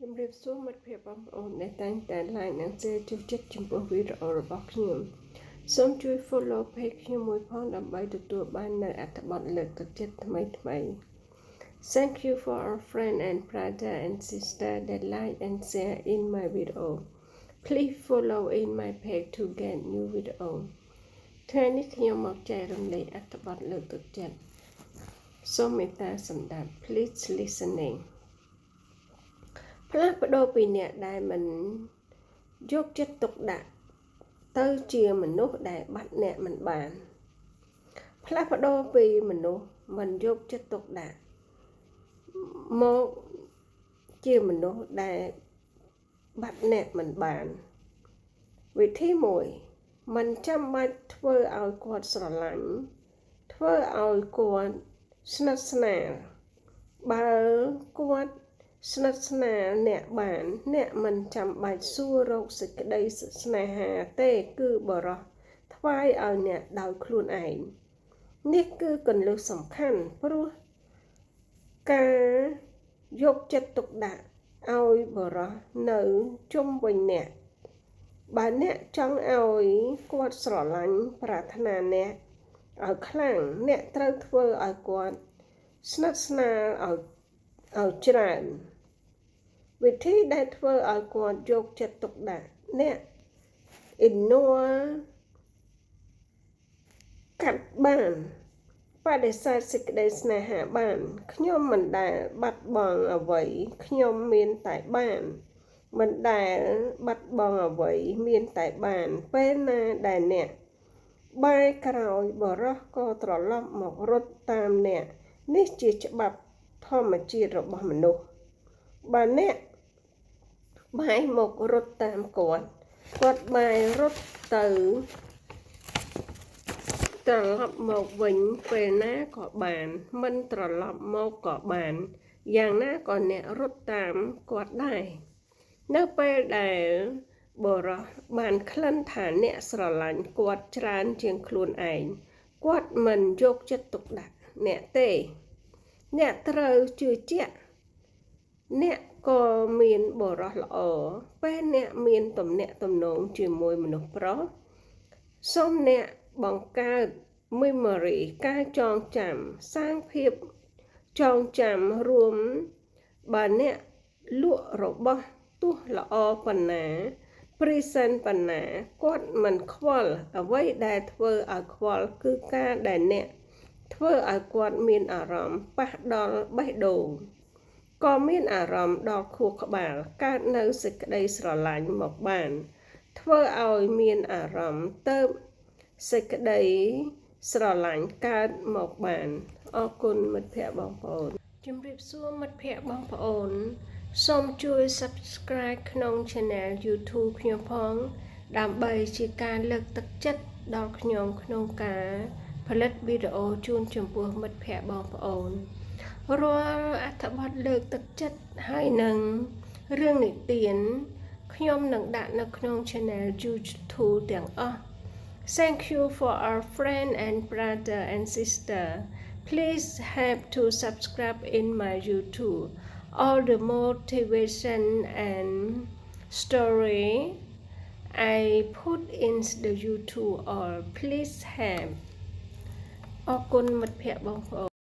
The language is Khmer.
ជំរាបសួរមិត្តភក្តិបងប្អូនដែលតែងតែ like និង share ចូលចិត្តចំពោះវីដេអូរបស់ខ្ញុំសូមជួយ follow page ខ្ញុំមួយផងដើម្បីទទួលបាននូវអត្ថបទលើកទឹកចិត្តថ្មីៗ Thank you for our friend and brother and sister that like and share in my video. Please follow in my page to get new video. ថ្ងៃនេះខ្ញុំមកចែករំលែកអត្ថបទលើកទឹកចិត្តសូមមេត្តាសម្ដាប់ Please listening ផ្លាស់ប្ដូរពីអ្នកដែលមិនយកចិត្តទុកដាក់ទៅជាមនុស្សដែលបាត់អ្នកមិនបានផ្លាស់ប្ដូរពីមនុស្សមិនយកចិត្តទុកដាក់មកជាមនុស្សដែលបាត់អ្នកមិនបានវិធីមួយមិនចាំបាច់ធ្វើឲ្យគាត់ស្រឡាញ់ធ្វើឲ្យគាត់ស្និទ្ធស្នាលបើគាត់ស្និទ្ធស្នាលអ្នកបានអ្នកមិនចាំបាច់សួររកសេចក្តីស្នេហាទេគឺបរោះថ្វាយឲ្យអ្នកដោយខ្លួនឯងនេះគឺគន្លឹះសំខាន់ព្រោះការយកចិត្តទុកដាក់ឲ្យបរោះនៅជុំវិញអ្នកបើអ្នកចង់ឲ្យគាត់ស្រឡាញ់ប្រាថ្នាអ្នកឲ្យខ្លាំងអ្នកត្រូវធ្វើឲ្យគាត់ស្និទ្ធស្នាលឲ្យច្រើនវិធីដែលធ្វើឲ្យគាត់យកចិត្តទុកដាក់អ្នកignore កាត់បានបដិសេធសេចក្តីស្នេហាបានខ្ញុំមិនដែលបាត់បង់អ្វីខ្ញុំមានតែបានមិនដែលបាត់បង់អ្វីមានតែបានពេលណាដែលអ្នកបែរក្រោយបរោះក៏ត្រឡប់មករត់តាមអ្នកនេះជាច្បាប់ធម្មជាតិរបស់មនុស្សបើអ្នកបែរមករត់តាមគាត់បែររត់ទៅត្រឡប់មកវិញពេលណាក៏បានមិនត្រឡប់មកក៏បានយ៉ាងណាក៏អ្នករត់តាមគាត់ដែរនៅពេលដែលបរោះបានក្លិនថាអ្នកស្រឡាញ់គាត់ច្រើនជាងខ្លួនឯងគាត់មិនយកចិត្តទុកដាក់អ្នកទេអ្នកត្រូវជឿជាក់អ្នកក៏មានបរោះល្អពេលអ្នកមានទំនាក់ទំនងជាមួយមនុស្សប្រុសសូមអ្នកបង្កើត memory ការចងចាំសាងភាពចងចាំរួមបើអ្នកលក់របស់ទោះល្អប៉ុណ្ណា present ប៉ុណ្ណាគាត់មិនខ្វល់អ្វីដែលធ្វើឲ្យខ្វល់គឺការដែលអ្នកធ្វើឲ្យគាត់មានអារម្មណ៍ប៉ះដល់បេះដូងក៏មានអារម្មណ៍ដល់ខួរក្បាលកើតនៅសេចក្តីស្រឡាញ់មកបានធ្វើឲ្យមានអារម្មណ៍ទៅសេចក្តីស្រឡាញ់កើតមកបានអរគុណមិត្តភក្តិបងប្អូនជំរាបសួរមិត្តភក្តិបងប្អូនសូមជួយ Subscribe ក្នុង Channel YouTube ខ្ញុំផងដើម្បីជាការលើកទឹកចិត្តដល់ខ្ញុំក្នុងការផលិតវីដេអូជូនចំពោះមិត្តភក្តិបងប្អូនរាល់អត្ថបទលើកទឹកចិត្តហើយនឹងរឿងនិទានខ្ញុំនឹងដាក់នៅក្នុង Channel YouTube ទាំងអស់ Thank you for our friend and brother and sister. Please help to subscribe in my YouTube. All the motivation and story I put in the YouTube or please help. អរគុណមិត្តភក្តិបងប្អូន